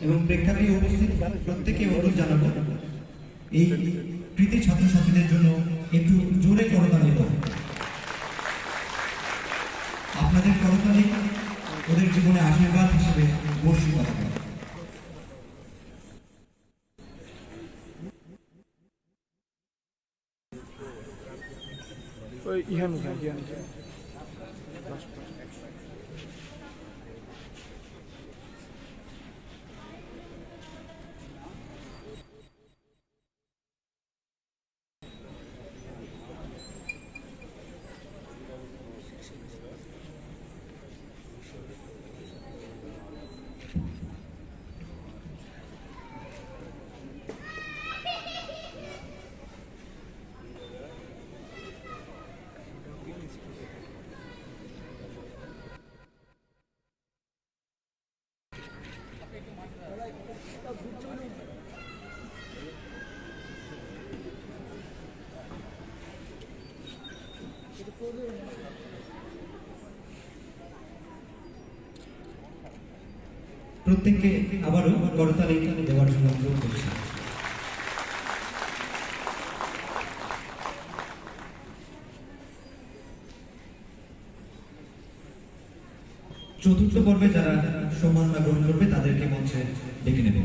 এবং প্রেক্ষাগৃহে উপস্থিত প্রত্যেকে অনুরোধ জানাবো এই কৃতি ছাত্রছাত্রীদের জন্য একটু জোরে করতালি হোক। আপনাদের করতালি ওদের জীবনে আশীর্বাদ হিসেবে বর্ষিত হবে। ইহান ইহান প্রত্যেককে আবারও করতালি দেওয়ার জন্য অনুরোধ করছি। চতুর্থ পর্বে যারা সম্মাননা গ্রহণ করবে তাদেরকে মঞ্চে ডেকে নেবে।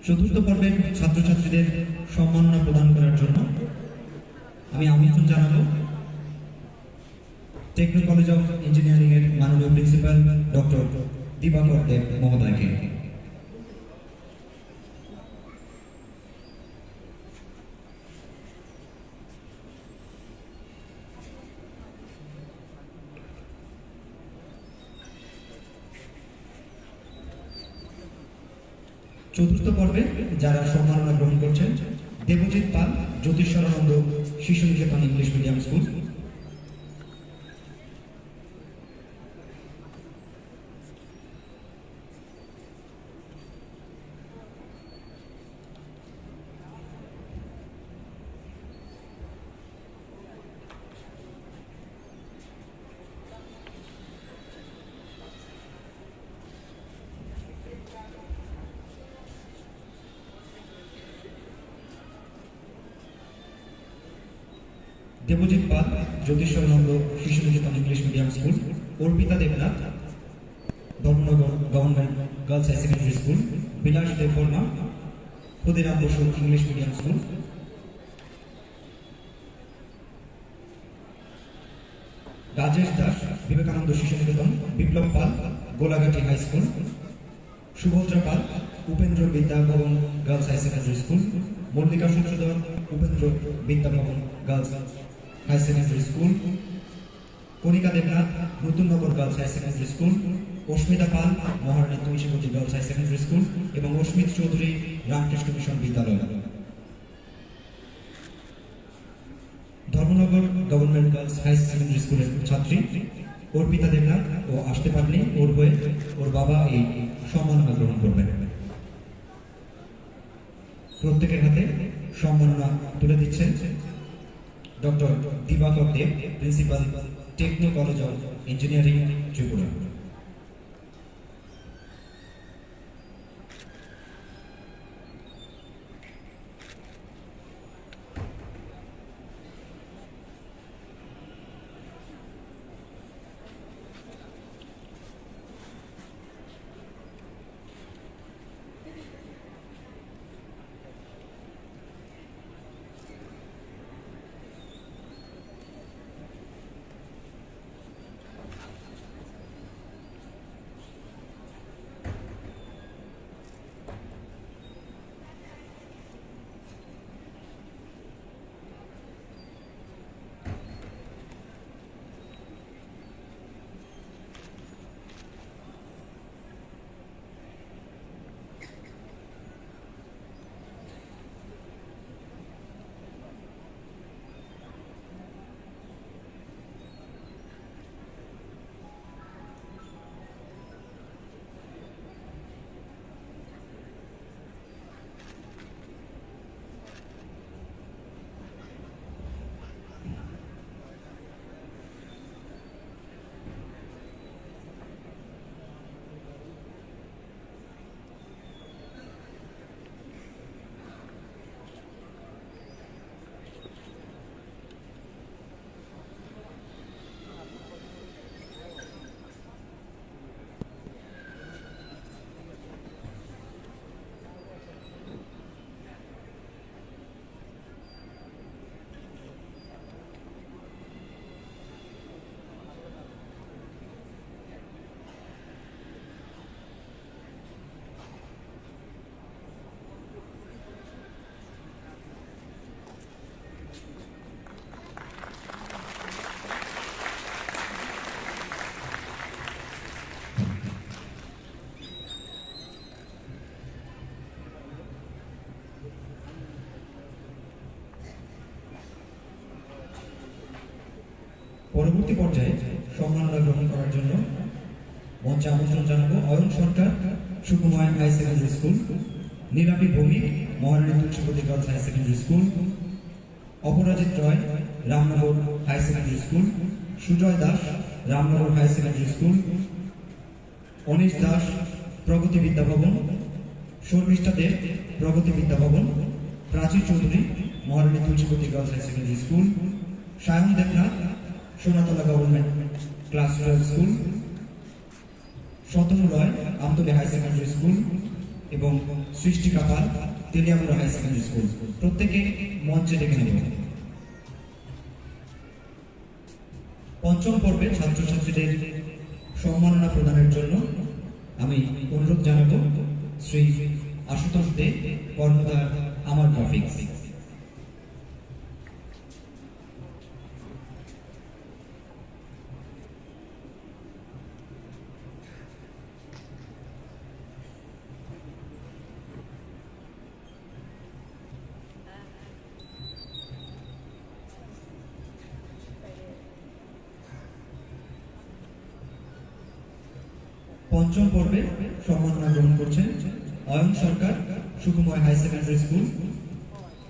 চতুর্থ পর্বের ছাত্রছাত্রীদের সম্মাননা প্রদান করার জন্য আমি আমন্ত্রণ জানাবো টেকনো কলেজ অফ ইঞ্জিনিয়ারিং এর মাননীয় প্রিন্সিপাল ডক্টর দিবাকর দেব মহোদয়কে। চতুর্থ পর্বে যারা সম্মাননা গ্রহণ করছেন Debjit Pal, Jyotisharananda Shishu Niketan English medium school, Debjit Pal, Jyotisharananda Shishu Niketan English medium school, Arpita Debnath, Dharmanagar government girls high secondary school, Bilas Debbarma, Khudiram Bose English medium school, Rajesh Das, Vivekananda Shishu Niketan, Biplab Pal, Golaghati high school, Subhadra Pal, Upendra Vidya Bhavan girls high secondary school, Mallika Sutradhar, Upendra Vidya Bhavan girls high secondary school, Kanika Debnath, Natunnagar girls high secondary school, Asmita Pal, Maharani Tulsibati girls high secondary school এবং Asmit Chowdhury Ramakrishna mission Vidyalaya, Dharmanagar government girls high secondary স্কুলের ছাত্রী অর্পিতা দেবনাথ ও আসতে পারেনি, ওর হয়ে ওর বাবা এই সম্মাননা গ্রহণ করবেন। প্রত্যেকের হাতে সম্মাননা তুলে দিচ্ছেন doctor Dibakar Deb, principal techno college of engineering Tripura. পরবর্তী পর্যায়ে সম্মাননা গ্রহণ করার জন্য মঞ্চে আমন্ত্রণ জানাবো Ayan Sarkar, Sukumar high secondary school, Nilapi Bhowmik, Maharani Tulsipati girls high secondary school, Aparajit Roy, Ramnagar high secondary school, Sujay Das, Ramnagar high secondary school, Anish Das, Pragati Vidya Bhavan, Sharmistha Deb, Pragati Vidya Bhavan, Prachi Chowdhury, Maharani Tulsipati girls high secondary school, Sayan Debnath, Sonatala government class 12 school, Shatanu Roy, Amtali high secondary school এবং Srishti Kapal, Teliamura high secondary school. প্রত্যেকে মঞ্চে ডেকে নেব। পঞ্চম পর্বে ছাত্রছাত্রীদের সম্মাননা প্রদানের জন্য আমি অনুরোধ জানাবো শ্রী আশুতোষ দে, কর্ণধার আমার গ্রাফিক্স। পঞ্চম পর্বে সম্মাননা গ্রহণ করছেন Ayan Sarkar, Sukumay high secondary school,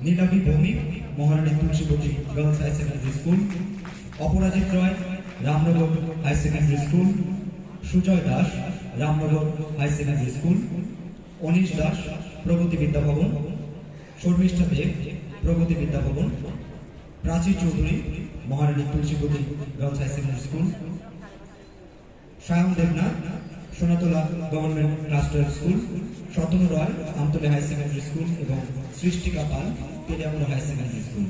Nilabhi Bhowmik, Maharani Tulsipati girls high secondary school, Aparajit Roy, Ramnagar high secondary school, Sujay Das, Ramnagar high secondary school, Anish Das, Pragati Vidya Bhavan, Sharmistha Deb, Pragati Vidya Bhavan, Prachi Chowdhury, Maharani Tulsipati girls high secondary school, Sayan Debnath, Sonatala government class 12 school, Shatanu Roy, Amtali high secondary school এবং Srishti Kapal, Teliamura high secondary school.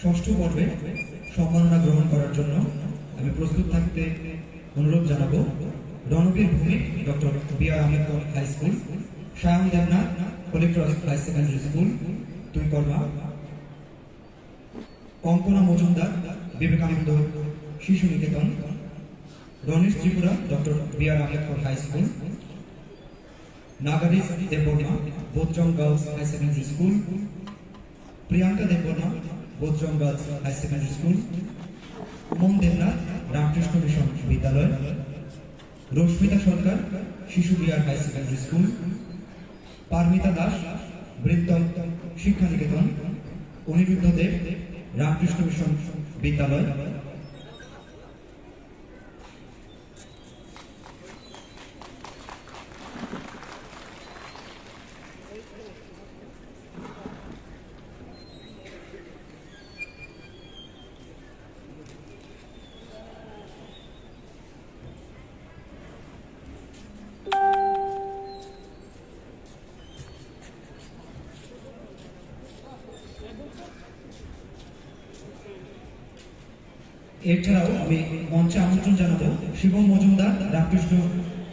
ষষ্ঠ পর্বে সম্মাননা গ্রহণ করার জন্য আমি প্রস্তুত থাকতে অনুরোধ জানাবো Ranbir Bhowmik, doctor B R. Ambedkar high school, Sayan Debnath, holy cross high secondary school, Tuikarma, Kankana Majumdar, Vivekananda Shishu Niketan, Ranesh Tripura, doctor B R. Ambedkar high school, Nagaris Debbarma, Bodhjung girls high secondary school, Priyanka Debbarma, Bodhjung girls high secondary school, Uman Debnath, Ramakrishna mission Vidyalaya, Rashmita Sarkar, Shishu Bihar high secondary school, Paramita Das, Brittal Shiksha Niketan, Aniruddha Deb, Ramakrishna mission Vidyalaya, এছাড়াও আমি মঞ্চে আমন্ত্রণ জানাবো শিবম মজুমদার, রামকৃষ্ণ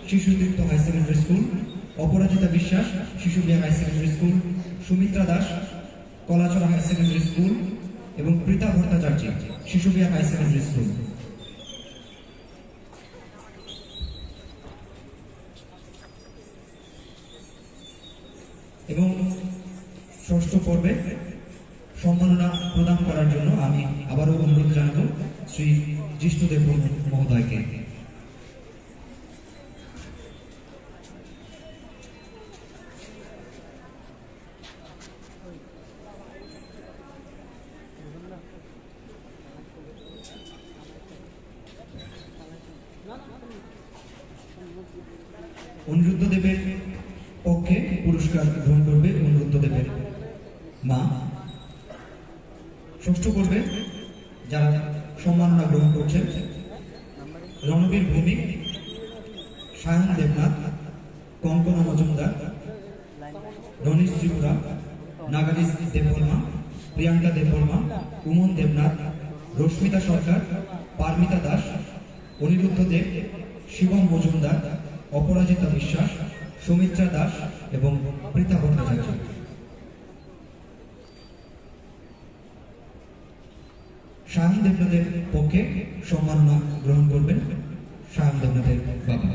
শিশু নৃত্য high secondary school, Aparajita Biswas, Shishu Bihar high secondary school, Sumitra Das, Kalachara high secondary school এবং প্রীতা ভট্টাচার্য, শিশু Bihar high secondary school. এবং ষষ্ঠ পর্বে সম্মাননা প্রদান করার জন্য আমি আবারও অনুরোধ জানাবো শ্রী জিষ্ণুদেব মহোদয়কে। অনিরুদ্ধ দেবের পক্ষে পুরস্কার গ্রহণ করবে অনিরুদ্ধ দেবের মা। ষষ্ঠ পর্বে যারা সম্মাননা গ্রহণ করছেন রণবীর ভৌমিক, সায়ন দেবনাথ, কঙ্কনা মজুমদার, রনিশ ত্রিপুরা, নাগারিস দেববর্মা, প্রিয়াঙ্কা দেববর্মা, উমন দেবনাথ, রশ্মিতা সরকার, পারমিতা দাস, অনিরুদ্ধ দেব, শিবম মজুমদার, অপরাজিতা বিশ্বাস, সুমিত্রা দাস এবং প্রীতা ভট্টাচার্য। সায়ন দেবনাথের পক্ষে সম্মাননা গ্রহণ করবেন সায়ন দেবনাথের বাবা।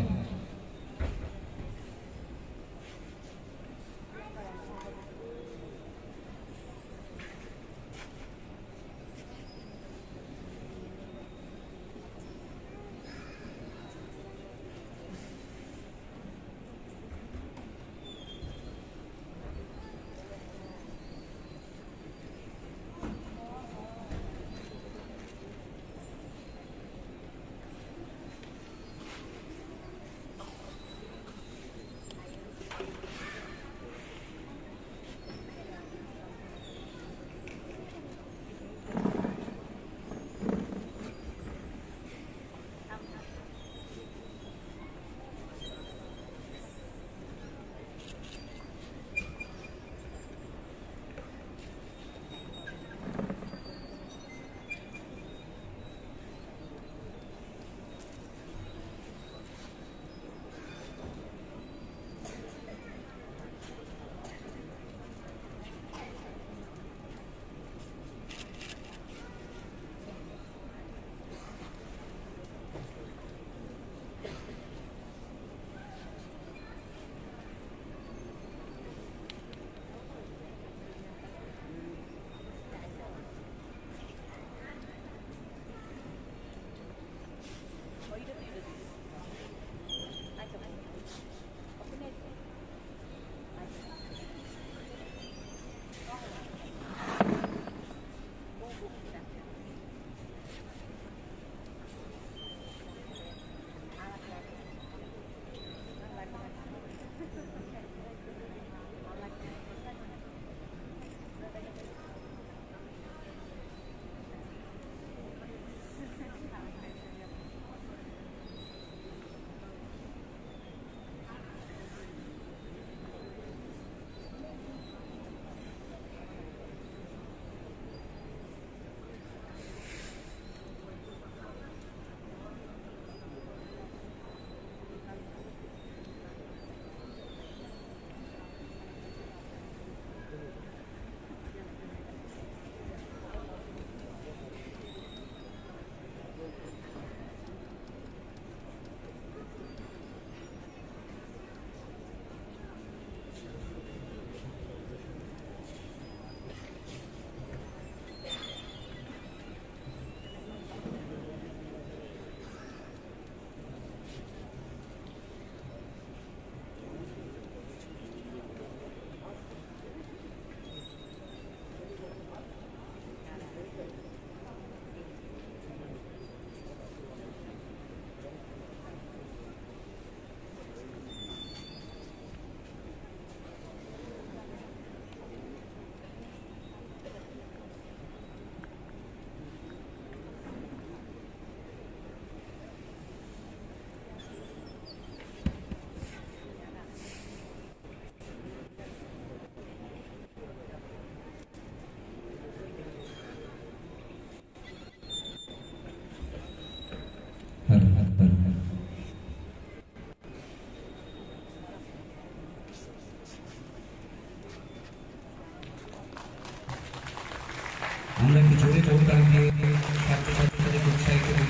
আমরা একটু জোরে করতাল দিয়ে ছাত্রছাত্রীদেরকে উৎসাহিত করি।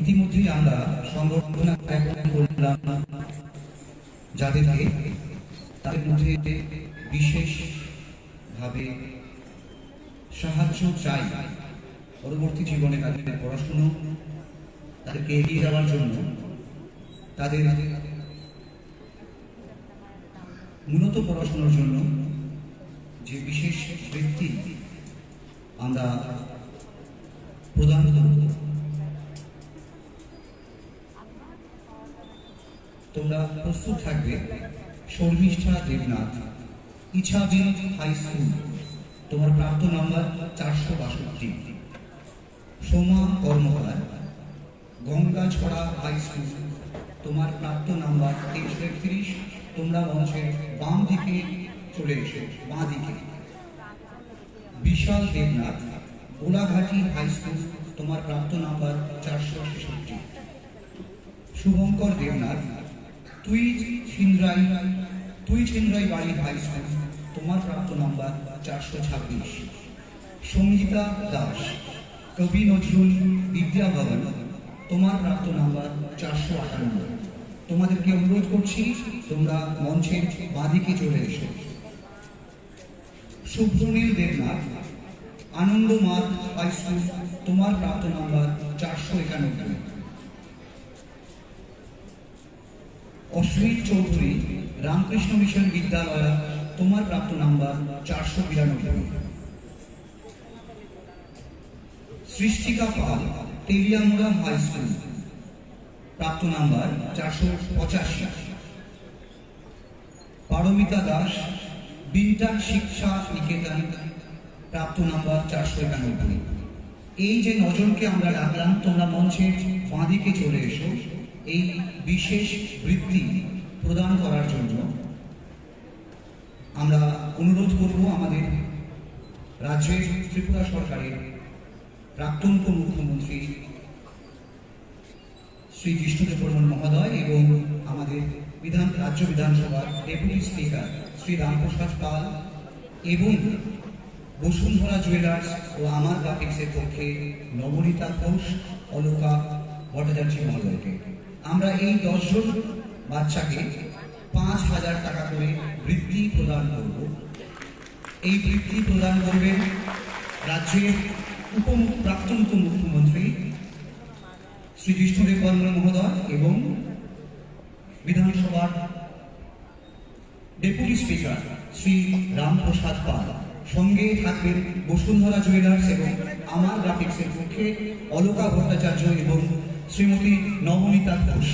ইতিমধ্যেই আমরা সংবর্ধনা জ্ঞাপন করলাম যাদেরকে, তাদের মধ্যে বিশেষভাবে সাহায্য চাই পরবর্তী জীবনে তাদের পড়াশুনো, তাদেরকে এগিয়ে যাওয়ার জন্য, তাদের মূলত পড়াশোনার জন্য যে বিশেষ ব্যক্তি আমরা প্রদান করব, তোমরা প্রস্তুত থাকবে। শর্মিষ্ঠা দেবনাথ, ইছাবিল হাই স্কুল, তোমার প্রাপ্ত নাম্বার 462। সোমা কর্মকার, গঙ্গাছড়া হাই স্কুল, তোমার প্রাপ্ত নাম্বার 331। তোমরা মঞ্চের বাম দিকে চলে এসে বাঁ দিকে। বিশাল দেবনাথ, গোলাঘাটি হাই স্কুল, তোমার প্রাপ্ত নাম্বার 466। শুভঙ্কর দেবনাথ, তুই ছিনরাই বাড়ি হাই স্কুল, তোমার প্রাপ্ত নাম্বার 426। সঙ্গীতা দাস, কবি নজরুল বিদ্যা ভবন, তোমার প্রাপ্ত নাম্বার 458। তোমাদেরকে অনুরোধ করছি তোমরা মঞ্চের বাঁদিকে চলে এসো। শুভ্রনীল দেবনাথ, আনন্দমার্গ হাই স্কুল, তোমার প্রাপ্ত নাম্বার 491। অশ্বিন চৌধুরী, রামকৃষ্ণ মিশন বিদ্যালয়, তোমার প্রাপ্ত নাম্বার 492। সৃষ্টিকা পাল, তেলিয়ামুড়া হাই স্কুল, প্রাপ্ত নাম্বার 485। পারমিতা দাস, বিন্টার শিক্ষা নিকেতন, প্রাপ্ত নাম্বার 491। এই যে নজনকে আমরা ডাকলাম, তোমরা মঞ্চের বাঁদিকে চলে এসো এই বিশেষ বৃত্তি প্রদান করার জন্য। আমরা অনুরোধ করব আমাদের রাজ্যের ত্রিপুরা সরকারের প্রাক্তন মুখ্যমন্ত্রী শ্রী জিষ্ণুদেব বর্মন মহোদয় এবং আমাদের রাজ্য বিধানসভার ডেপুটি স্পিকার শ্রী রামপ্রসাদ পাল এবং বসুন্ধরা জুয়েলার্স ও আমার গ্রাফিক্সের পক্ষে নবনীতা ঘোষ, অলকা ভট্টাচার্য মহোদয়কে আমরা এই 10 জন বাচ্চাকে 5,000 টাকা করে বৃত্তি প্রদান করব। এই বৃত্তি প্রদান করবেন রাজ্যের প্রাক্তন উপমুখ্যমন্ত্রী শ্রী জিষ্ণুদেব বর্মন মহোদয় এবং বিধানসভার ডেপুটি স্পিকার শ্রী রামপ্রসাদ পাল। সঙ্গে থাকবেন বসুন্ধরা জুয়েলার্স এবং আমার গ্রাফিক্সের পক্ষে অলকা ভট্টাচার্য এবং শ্রীমতী নবনীতা ঘোষ।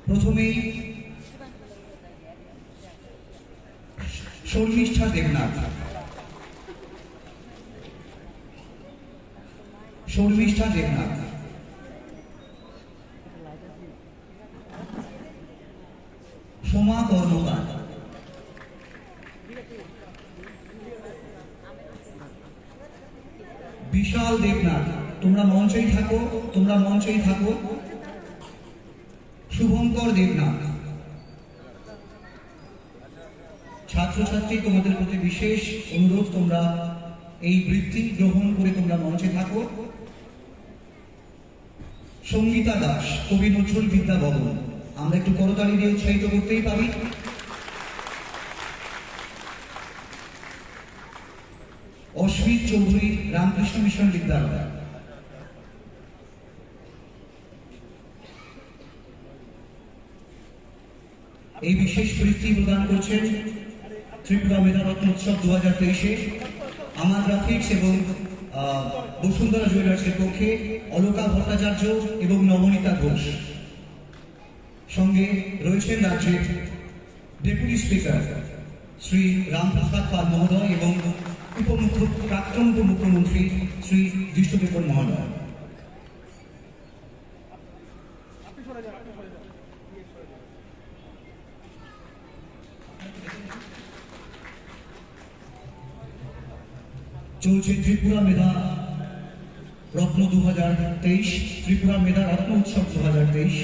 প্রথমেই শর্মিষ্ঠা দেবনাথ, সোমা কর্মকার, বিশাল দেবনাথ, তোমরা মঞ্চেই থাকো। শুভঙ্কর দেবনাথ, ছাত্রছাত্রী তোমাদের প্রতি বিশেষ অনুরোধ, তোমরা এই বৃত্তি গ্রহণ করে তোমরা মঞ্চে থাকো। সঙ্গীতা দাস, কবি নজরুল বিদ্যা ভবন, আমরা একটু করতালি দিয়ে উৎসাহিত করতেই পারি। অশ্বিন চৌধুরী, রামকৃষ্ণ মিশন বিদ্যালয়। এই বিশেষ বৃত্তি প্রদান করছেন ত্রিপুরা মেধারত্ন উৎসব 2023-এ আমার গ্রাফিক্স এবং বসুন্ধরা জুয়েলার্সের পক্ষে অলকা ভট্টাচার্য এবং নবনীতা ঘোষ। সঙ্গে রয়েছেন রাজ্যের ডেপুটি স্পিকার শ্রী রামপ্রসাদ পাল মহোদয় এবং প্রাক্তন উপমুখ্যমন্ত্রী শ্রী জিষ্ণুদেব বর্মন মহোদয়। চলছে ত্রিপুরা মেধা রত্ন 2023, ত্রিপুরা মেধা রত্ন উৎসব 2023।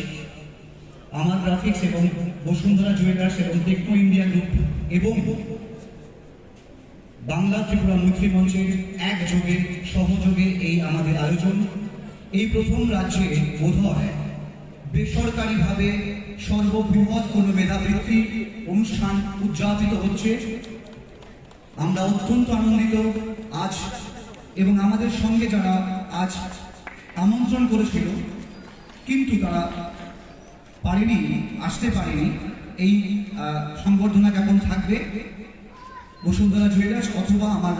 আমার গ্রাফিক্স এবং বসুন্ধরা জুয়েলার্স এবং টেকনো ইন্ডিয়া গ্রুপ এবং বাংলা ত্রিপুরা মৈত্রী মঞ্চের একযোগে সহযোগে এই আমাদের আয়োজন। এই প্রথম রাজ্যে বোধহয় বেসরকারিভাবে সর্ববৃহৎ কোনো মেধাবৃত্তি অনুষ্ঠান উদযাপিত হচ্ছে। আমরা অত্যন্ত আনন্দিত আজ, এবং আমাদের সঙ্গে যারা আজ আমন্ত্রণ করেছিল কিন্তু তারা আসতে পারেনি, এই সংবর্ধনা জ্ঞাপন থাকবে বসুন্ধরা জুয়েলার্স অথবা আমার